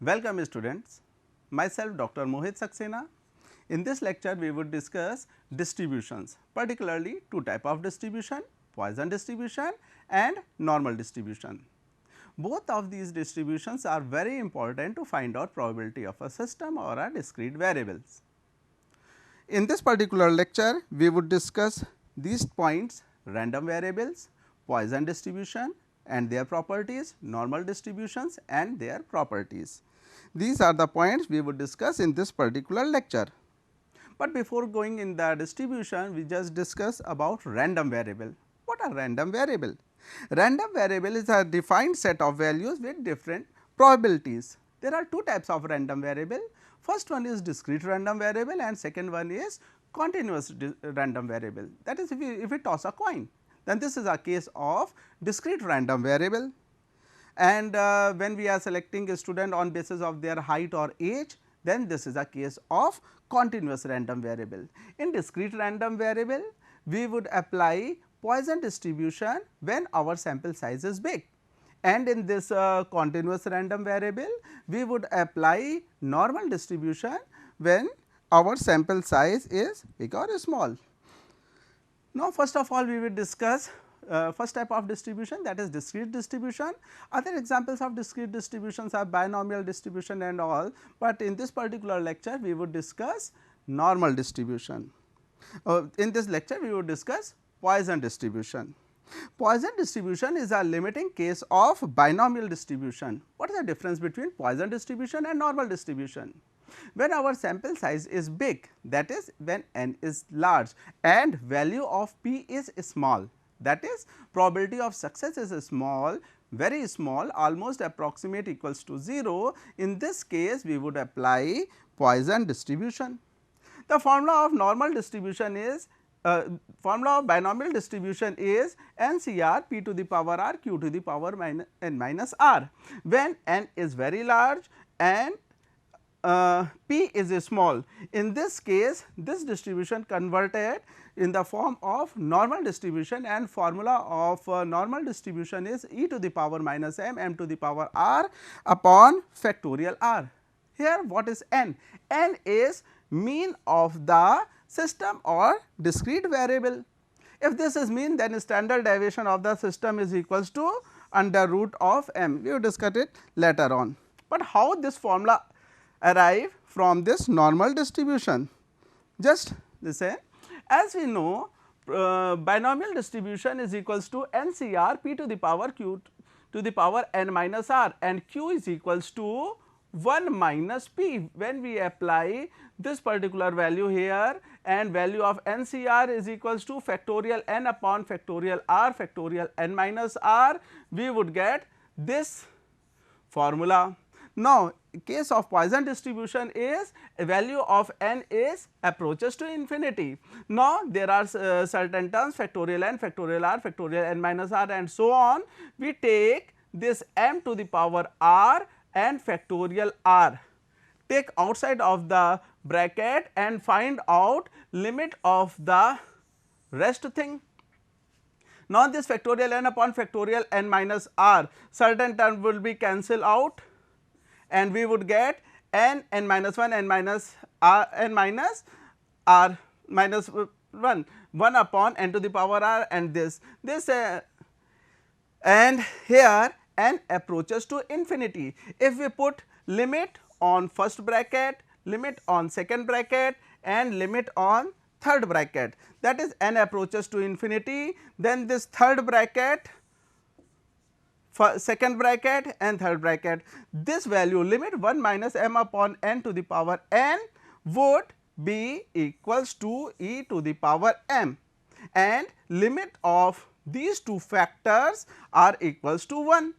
Welcome students, myself Dr. Mohit Saxena. In this lecture we would discuss distributions, particularly two type of distribution, Poisson distribution and normal distribution. Both of these distributions are very important to find out probability of a system or a discrete variables. In this particular lecture, we would discuss these points: random variables, Poisson distribution and their properties, normal distributions and their properties. These are the points we would discuss in this particular lecture. But before going in the distribution, we just discuss about random variable. What are random variable? Random variable is a defined set of values with different probabilities. There are two types of random variable. First one is discrete random variable and second one is continuous random variable. That is, if we toss a coin, then this is a case of discrete random variable. And when we are selecting a student on basis of their height or age, then this is a case of continuous random variable. In discrete random variable, we would apply Poisson distribution when our sample size is big, and in this continuous random variable, we would apply normal distribution when our sample size is big or small. Now, first of all we will discuss first type of distribution, that is discrete distribution. Other examples of discrete distributions are binomial distribution and all, but in this particular lecture we would discuss normal distribution. In this lecture we would discuss Poisson distribution. Poisson distribution is a limiting case of binomial distribution. What is the difference between Poisson distribution and normal distribution? When our sample size is big, that is when n is large and value of p is small, that is probability of success is small, very small, almost approximate equals to 0. In this case we would apply Poisson distribution. The formula of normal distribution is formula of binomial distribution is NCR p to the power r q to the power n minus r, when n is very large and p is small. In this case, this distribution converted in the form of normal distribution, and formula of normal distribution is e to the power minus m, m to the power r upon factorial r. Here what is n? N is mean of the system or discrete variable. If this is mean, then standard deviation of the system is equals to under root of m. We will discuss it later on. But how this formula arrive from this normal distribution? Just listen. As we know, binomial distribution is equals to NCR p to the power q to the power n minus r, and q is equals to 1 minus p. When we apply this particular value here and value of NCR is equals to factorial n upon factorial r factorial n minus r, we would get this formula. Now, case of Poisson distribution is a value of n is approaches to infinity. Now, there are certain terms factorial n, factorial r, factorial n minus r and so on. We take this m to the power r and factorial r, take outside of the bracket and find out limit of the rest thing. Now, this factorial n upon factorial n minus r, certain term will be cancelled out and we would get n minus 1 n minus r n minus r minus 1 upon n to the power r, and this and here n approaches to infinity. If we put limit on first bracket, limit on second bracket and limit on third bracket, that is n approaches to infinity, then this third bracket, second bracket and third bracket, this value limit 1 minus m upon n to the power n would be equals to e to the power m, and limit of these two factors are equals to 1.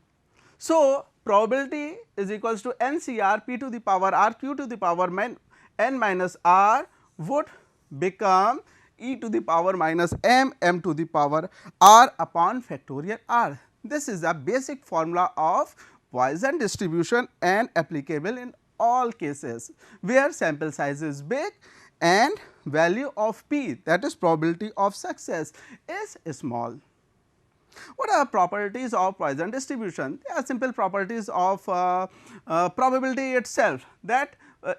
So, probability is equals to NCR p to the power r q to the power n minus r would become e to the power minus m, m to the power r upon factorial r. This is a basic formula of Poisson distribution and applicable in all cases where sample size is big and value of p, that is probability of success, is small. What are properties of Poisson distribution? They are simple properties of probability itself, that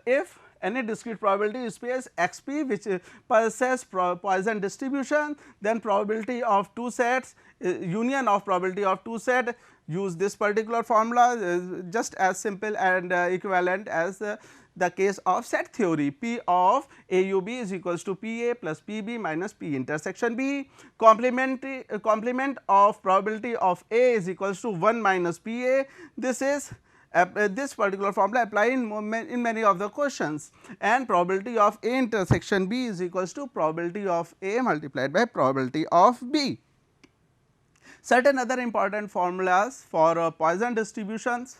if any discrete probability space x p which possesses Poisson distribution, then probability of two sets, union of probability of two set, use this particular formula, just as simple and equivalent as the case of set theory. P of A u b is equals to P a plus P b minus P intersection b. Complement of probability of A is equals to 1 minus P a. This is this particular formula apply in many of the questions, and probability of A intersection B is equals to probability of A multiplied by probability of B. Certain other important formulas for Poisson distributions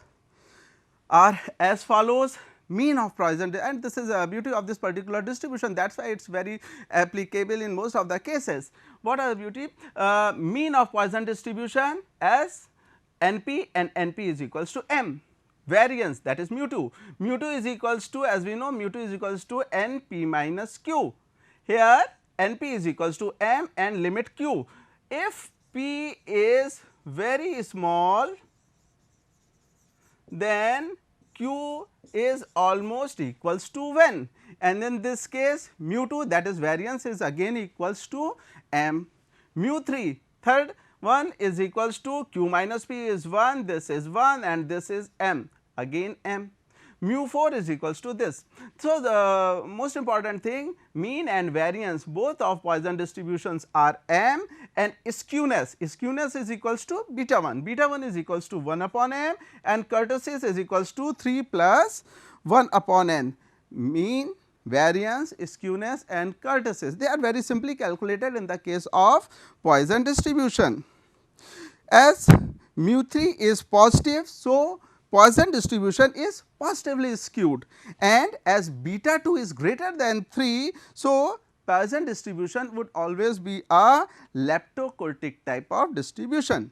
are as follows: mean of Poisson, and this is a beauty of this particular distribution, that is why it is very applicable in most of the cases. What are the beauty? Mean of Poisson distribution as NP, and NP is equals to M. Variance, that is mu 2, mu 2 is equals to, as we know, mu 2 is equals to NP minus Q. Here NP is equals to M and limit Q. If P is very small, then Q is almost equals to 1, and in this case mu 2, that is variance, is again equals to M. Mu 3, third one, is equals to Q minus P is 1, this is 1 and this is M, again M. Mu 4 is equals to this. So, the most important thing, mean and variance both of Poisson distributions are M, and skewness is equals to beta 1, beta 1 is equals to 1 upon M, and kurtosis is equals to 3 plus 1 upon N. Mean, variance, skewness and kurtosis, they are very simply calculated in the case of Poisson distribution. As mu 3 is positive, so Poisson distribution is positively skewed, and as beta 2 is greater than 3, so Poisson distribution would always be a leptokurtic type of distribution.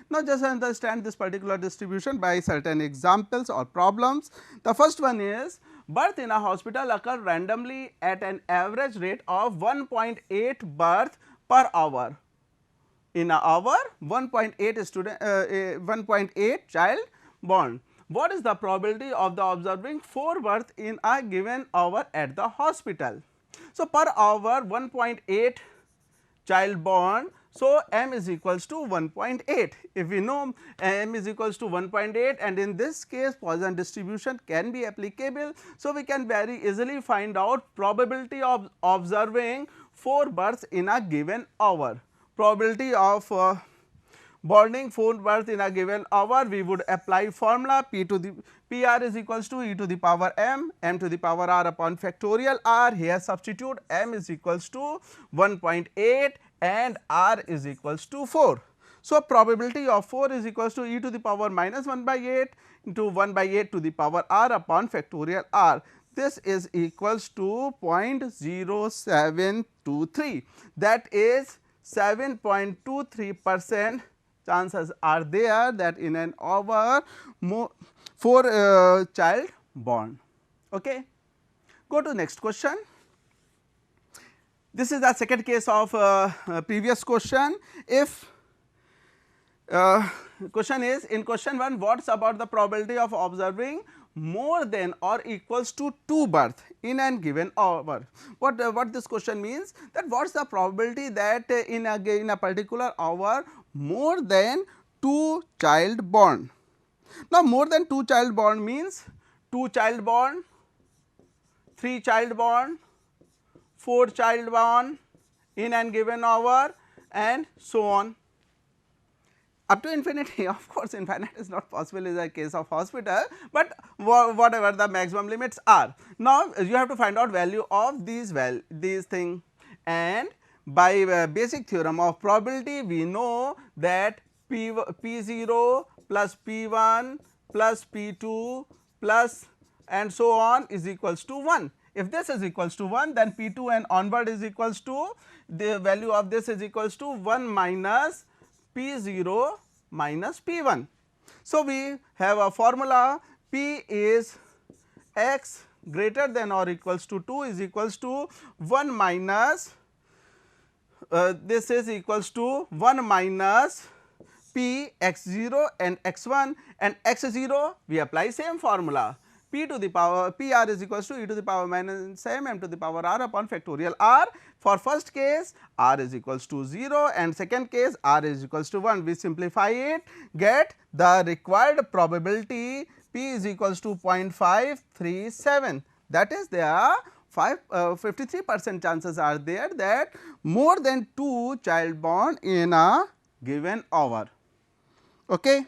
Now, just understand this particular distribution by certain examples or problems. The first one is, birth in a hospital occur randomly at an average rate of 1.8 birth per hour. In an hour, 1.8 student 1.8 child born. What is the probability of the observing 4 birth in a given hour at the hospital? So, per hour 1.8 child born, so M is equals to 1.8. If we know M is equals to 1.8, and in this case Poisson distribution can be applicable. So, we can very easily find out probability of observing 4 births in a given hour. Probability of borning 4 birth in a given hour, we would apply formula P to the PR is equals to E to the power M, M to the power R upon factorial R. Here substitute M is equals to 1.8 and R is equals to 4. So, probability of 4 is equals to E to the power minus 1 by 8 into 1 by 8 to the power R upon factorial R. This is equals to 0.0723, that is 7.23% chances are there that in an hour 4 child born. Okay. Go to next question. This is the second case of previous question. If question is, in question 1, what is about the probability of observing more than or equals to 2 birth in an given hour? What this question means, that what is the probability that in a particular hour more than 2 child born. Now, more than 2 child born means 2 child born, 3 child born, 4 child born in an given hour, and so on up to infinity. Of course, infinite is not possible in the case of hospital, but whatever the maximum limits are. Now, you have to find out value of these things, and by basic theorem of probability we know that P0 plus P1 plus P2 plus and so on is equals to 1. If this is equals to 1, then P2 and onward is equals to, the value of this is equals to 1 minus P0 minus P1. So, we have a formula, P is x greater than or equals to 2 is equals to 1 minus this is equals to 1 minus p x 0 and x 1, and x 0 we apply same formula, p to the power p r is equals to e to the power minus m to the power r upon factorial r. For first case r is equals to 0 and second case r is equals to 1. We simplify it, get the required probability p is equals to 0.537, that is there are 53% chances are there that more than 2 child born in a given hour. Okay.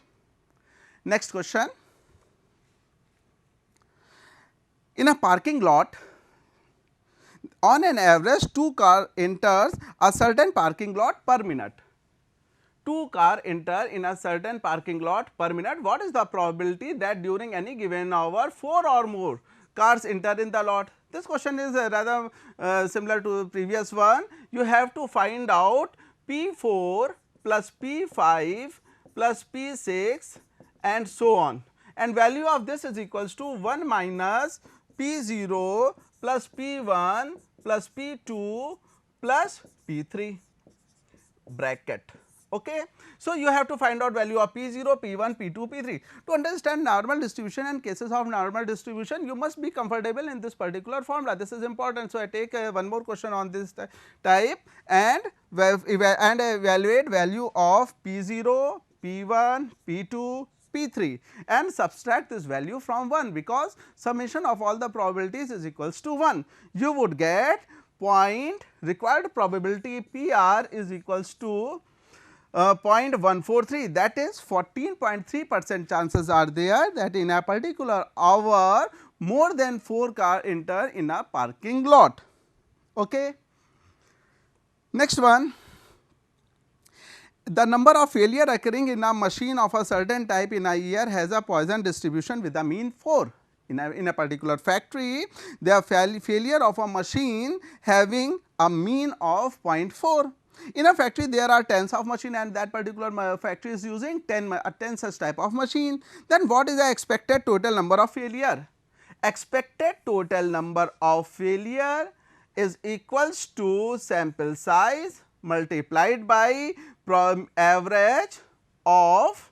Next question. In a parking lot, on an average 2 car enters a certain parking lot per minute. 2 car enter in a certain parking lot per minute. What is the probability that during any given hour 4 or more cars enter in the lot? This question is rather similar to the previous one. You have to find out P4 plus P5 plus P6 and so on, and value of this is equals to 1 minus P0 plus P1 plus P2 plus P3 bracket. Okay. So, you have to find out value of P0, P1, P2, P3. To understand normal distribution and cases of normal distribution, you must be comfortable in this particular formula. This is important. So, I take one more question on this type and evaluate value of P0, P1, P2, P3 and subtract this value from 1, because summation of all the probabilities is equals to 1. You would get point required probability PR is equals to 0.143, that is 14.3% chances are there that in a particular hour more than 4 car enter in a parking lot. Okay. Next one, the number of failure occurring in a machine of a certain type in a year has a Poisson distribution with a mean 4. In a particular factory, the failure of a machine having a mean of 0.4. In a factory there are tens of machine and that particular factory is using 10 such type of machine. Then what is the expected total number of failure? Expected total number of failure is equals to sample size multiplied by average of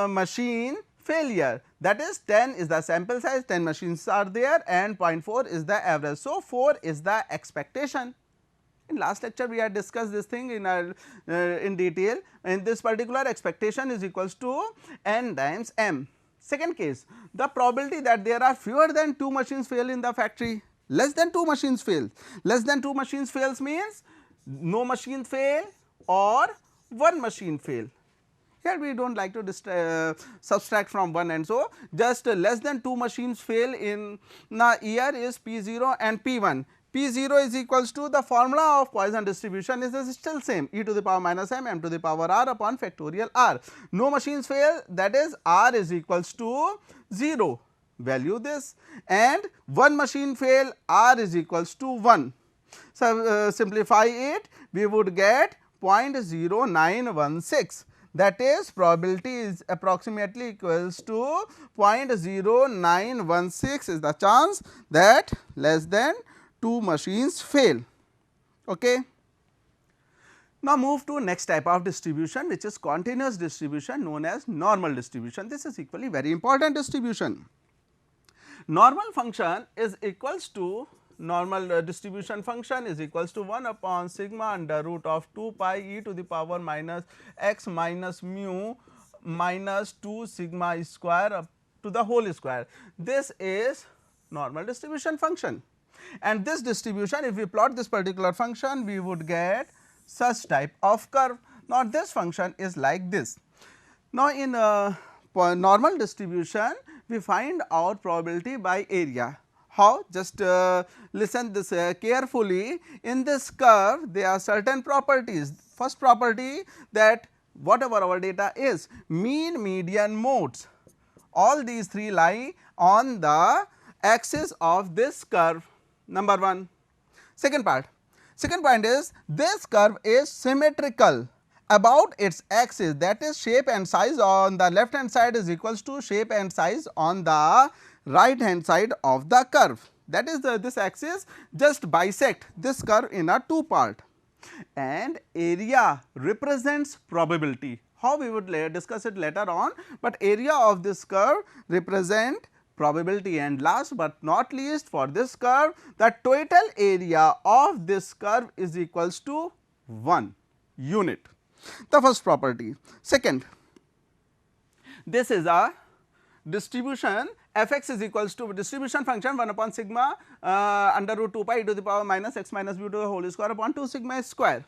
machine failure, that is 10 is the sample size, 10 machines are there and 0.4 is the average. So, 4 is the expectation. In last lecture we had discussed this thing in detail, and this particular expectation is equals to n times m. Second case, the probability that there are fewer than 2 machines fail in the factory, less than 2 machines fail. Less than 2 machines fails means no machine fail or 1 machine fail. Here we do not like to subtract from 1, and so just less than 2 machines fail in a year is P0 and P1. P0 is equals to the formula of Poisson distribution is still same, e to the power minus m to the power r upon factorial r. No machines fail, that is r is equals to 0, value this, and 1 machine fail, r is equals to 1. So, simplify it, we would get 0.0916, that is probability is approximately equals to 0.0916 is the chance that less than 2 machines fail. Okay. Now, move to next type of distribution, which is continuous distribution known as normal distribution. This is equally very important distribution. Normal function is equals to normal distribution function is equals to 1 upon sigma under root of 2 pi e to the power minus x minus mu minus 2 sigma square up to the whole square. This is normal distribution function, and this distribution, if we plot this particular function, we would get such type of curve. Now, this function is like this. Now, in normal distribution we find out probability by area. How? Just listen this carefully. In this curve there are certain properties. First property, that whatever our data is, mean, median, modes, all these 3 lie on the axis of this curve, number 1. Second point is this curve is symmetrical about its axis, that is shape and size on the left hand side is equals to shape and size on the right hand side of the curve, that is this axis just bisect this curve in a 2 part. and area represents probability. How we would discuss it later on, but area of this curve represent probability, and last but not least for this curve the total area of this curve is equals to 1 unit, the first property. Second, this is a distribution f x is equals to distribution function 1 upon sigma under root 2 pi e to the power minus x minus b to the whole square upon 2 sigma square.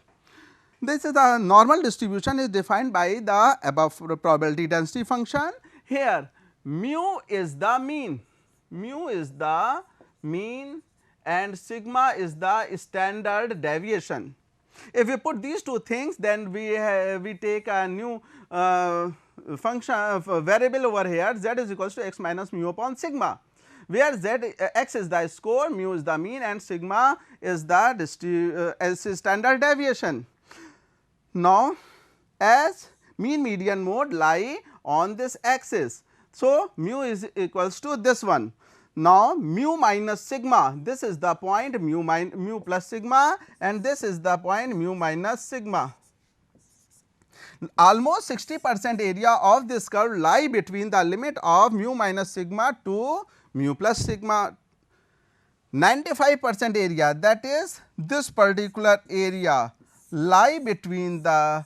This is the normal distribution is defined by the above probability density function. Here mu is the mean, and sigma is the standard deviation. If we put these two things, then we take a new function variable over here, z is equals to x minus mu upon sigma, where x is the score, mu is the mean, and sigma is the standard deviation. Now, as mean median mode lie on this axis, so mu is equals to this one. Now, mu minus sigma, this is the point mu plus sigma, and this is the point mu minus sigma. Almost 60% area of this curve lie between the limit of mu minus sigma to mu plus sigma. 95% area, that is this particular area, lie between the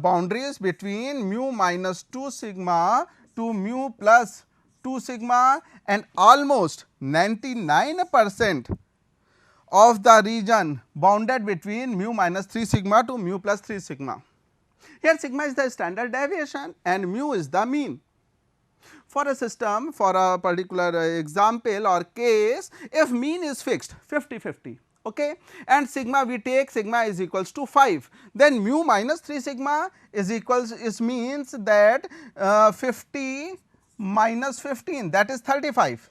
boundaries between mu minus 2 sigma to mu plus 2 sigma, and almost 99% of the region bounded between mu minus 3 sigma to mu plus 3 sigma. Here sigma is the standard deviation and mu is the mean. For a system, for a particular example or case, if mean is fixed 50-50, okay, and sigma we take sigma is equals to 5, then mu minus 3 sigma is equals means that 50 minus 15, that is 35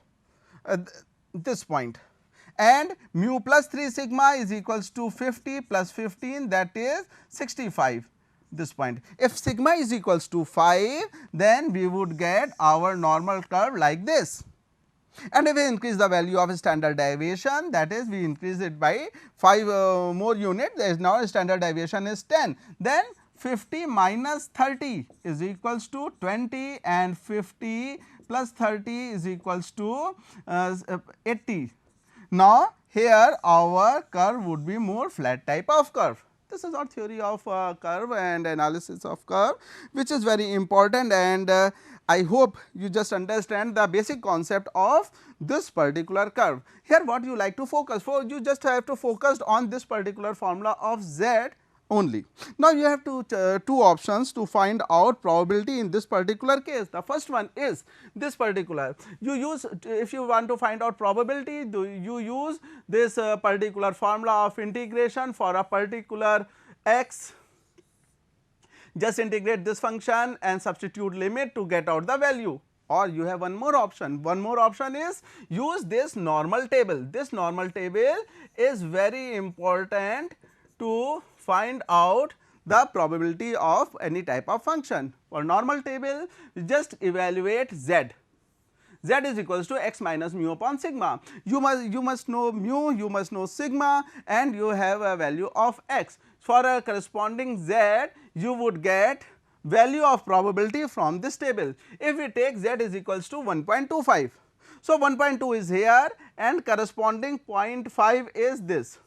this point, and mu plus 3 sigma is equals to 50 plus 15, that is 65 this point. If sigma is equals to 5, then we would get our normal curve like this. And if we increase the value of standard deviation, that is we increase it by 5 more units, there is now standard deviation is 10, then 50 minus 30 is equals to 20, and 50 plus 30 is equals to 80. Now, here our curve would be more flat type of curve. This is our theory of curve and analysis of curve, which is very important, and I hope you just understand the basic concept of this particular curve. Here what you like to focus for, you just have to focus on this particular formula of z only. Now, you have two options to find out probability in this particular case. The first one is this particular, you use, if you want to find out probability, you use this particular formula of integration for a particular x, just integrate this function and substitute limit to get out the value. Or you have one more option is use this normal table. This normal table is very important to find out the probability of any type of function. For normal table, just evaluate z. Z is equals to x minus mu upon sigma. You must know mu, you must know sigma, and you have a value of x. For a corresponding z, you would get value of probability from this table. If we take z is equals to 1.25, so 1.2 is here and corresponding 0.5 is this.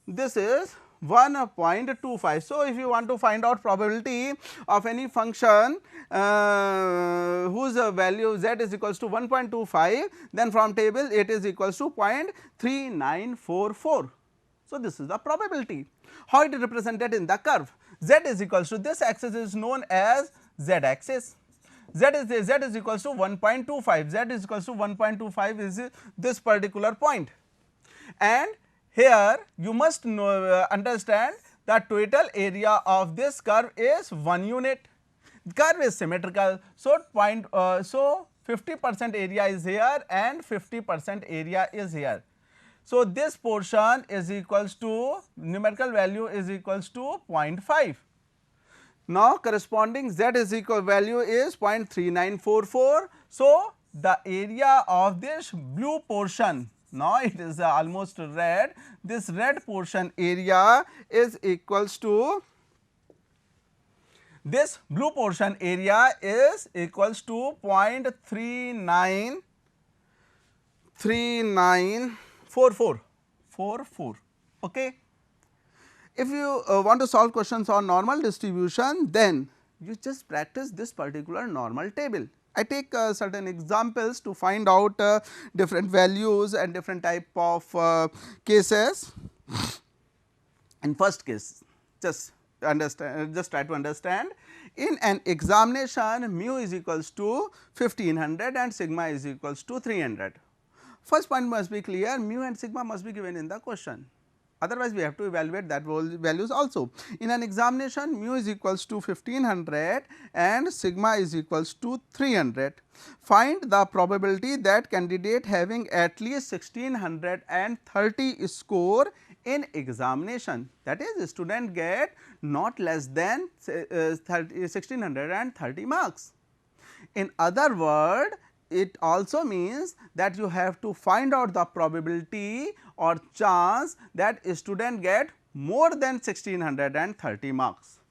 This is 1.25. So, if you want to find out probability of any function whose value z is equals to 1.25, then from table it is equals to 0.3944. So, this is the probability. How it is represented in the curve? Z is equals to this axis is known as z axis. Z is equals to 1.25. Z is equals to 1.25 is this particular point, and here you must know, understand that total area of this curve is 1 unit. Curve is symmetrical, so 50% area is here and 50% area is here. So, this portion is equals to numerical value is equals to 0.5. Now, corresponding z is equal value is 0.3944. So, the area of this blue portion Now it is almost red. This red portion area is equals to, this blue portion area is equals to 0.3944. Okay. If you want to solve questions on normal distribution, then you just practice this particular normal table. I take certain examples to find out different values and different type of cases. In first case, just try to understand. In an examination, mu is equals to 1500 and sigma is equals to 300. First point must be clear, mu and sigma must be given in the question. Otherwise, we have to evaluate that values also. In an examination, mu is equals to 1500 and sigma is equals to 300. Find the probability that candidate having at least 1630 score in examination, that is student get not less than 1630 marks. In other word, it also means that you have to find out the probability or chance that a student get more than 1630 marks,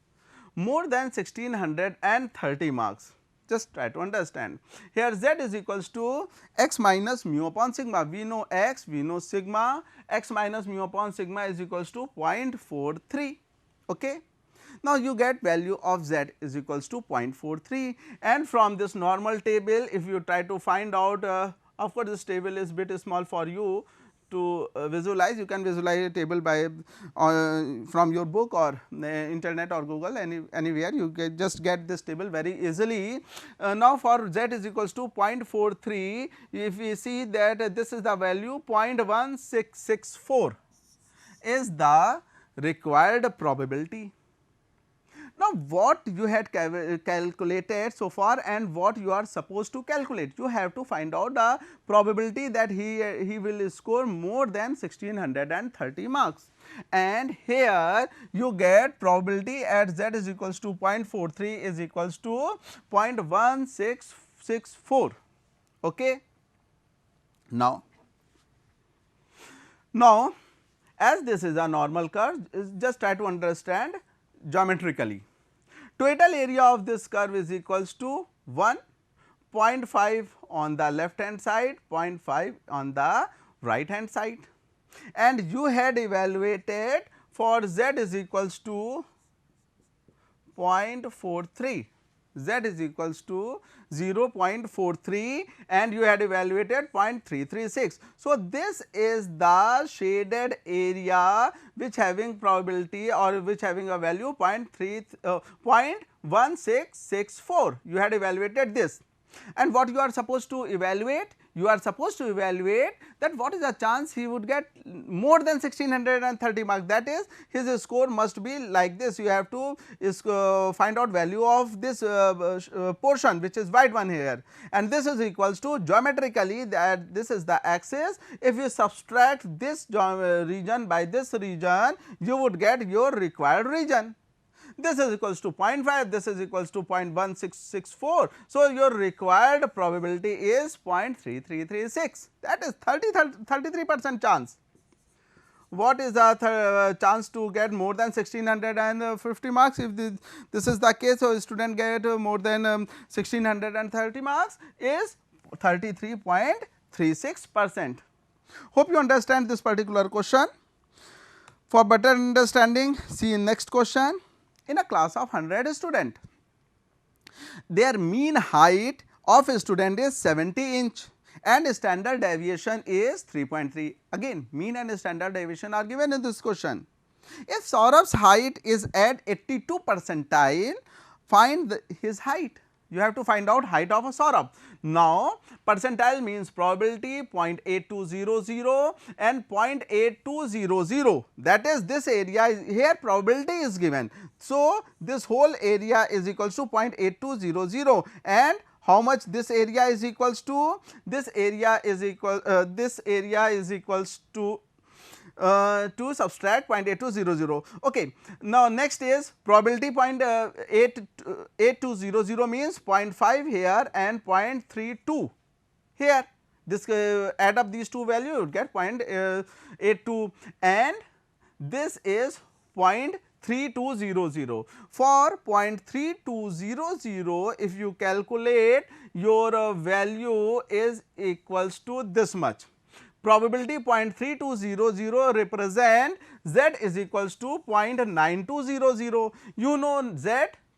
more than 1630 marks. Just try to understand. Here z is equals to x minus mu upon sigma. We know x, we know sigma. X minus mu upon sigma is equals to 0.43. Okay. Now, you get value of z is equals to 0.43, and from this normal table, if you try to find out, of course, this table is bit small for you to visualize. You can visualize a table by from your book or internet or Google, anywhere you just get this table very easily. Now, for z is equals to 0.43, if we see that this is the value 0.1664 is the required probability. Now, what you had calculated so far and what you are supposed to calculate, you have to find out the probability that he will score more than 1630 marks, and here you get probability at z is equals to 0.43 is equals to 0.1664. Okay. Now, as this is a normal curve, just try to understand geometrically. Total area of this curve is equals to 1, 0.5 on the left hand side, 0.5 on the right hand side, and you had evaluated for z is equals to 0.43. Z is equals to 0.43 and you had evaluated 0.336. So, this is the shaded area which having probability or which having a value 0.1664. You had evaluated this, and what you are supposed to evaluate? You are supposed to evaluate that what is the chance he would get more than 1630 marks, that is his score must be like this. You have to find out value of this portion which is white one here, and this is equals to geometrically that this is the axis. If you subtract this region by this region, you would get your required region. This is equals to 0.5, this is equals to 0.1664. So, your required probability is 0.3336, that is 33% chance. What is the chance to get more than 1650 marks? If this is the case, so student get more than 1630 marks is 33.36%. Hope you understand this particular question. For better understanding, see in next question. In a class of 100 students, their mean height of a student is 70 inch and standard deviation is 3.3. Again, mean and standard deviation are given in this question. If Saurabh's height is at 82 percentile, find his height. You have to find out height of a Saurabh. Now, percentile means probability 0.8200 and 0.8200, that is this area is here probability is given. So, this whole area is equals to 0.8200 and how much this area is equals to? This area is equals to subtract 0.8200. Okay. Now, next is probability 0.8200 means 0.5 here and 0.32 here. this add up these two values, you would get 0.82, and this is 0.3200. For 0.3200, if you calculate, your value is equals to this much. Probability 0.3200 represent z is equals to 0.9200. You know z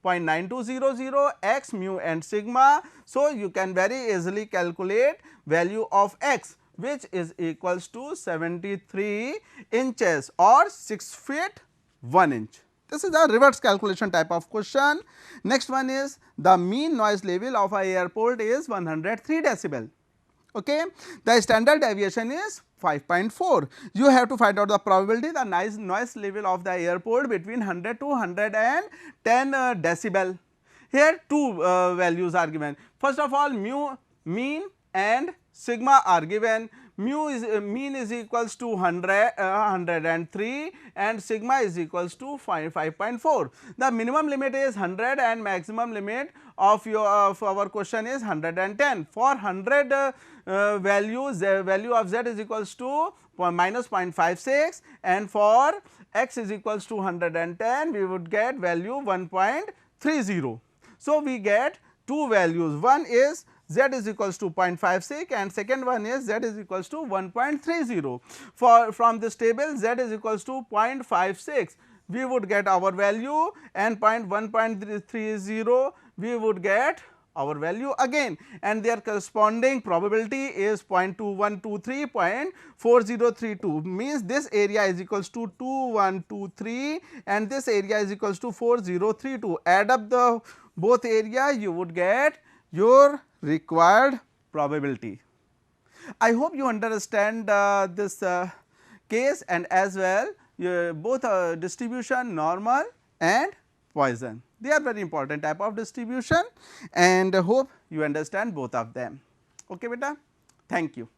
0.9200, x, mu and sigma. So, you can very easily calculate value of x, which is equals to 73 inches or 6 feet 1 inch. This is a reverse calculation type of question. Next one is the mean noise level of a airport is 103 decibel. Okay. The standard deviation is 5.4. You have to find out the probability, the noise level of the airport between 100 to 110 decibel. Here two values are given. First of all, mu, mean and sigma are given. Mu is mean is equals to 103 and sigma is equals to 5.4. The minimum limit is 100 and maximum limit of our question is 110. For 100 value of z is equals to minus 0.56, and for x is equals to 110, we would get value 1.30. So, we get two values, one is z is equals to 0.56 and second one is z is equals to 1.30. For from this table z is equals to 0.56, we would get our value, and 1.30 we would get our value again, and their corresponding probability is 0.2123, 0.4032, means this area is equals to 2123 and this area is equals to 4032. Add up the both area, you would get your required probability. I hope you understand this case, and as well both distribution, normal and Poisson. They are very important type of distribution, and hope you understand both of them. Okay, beta. Thank you.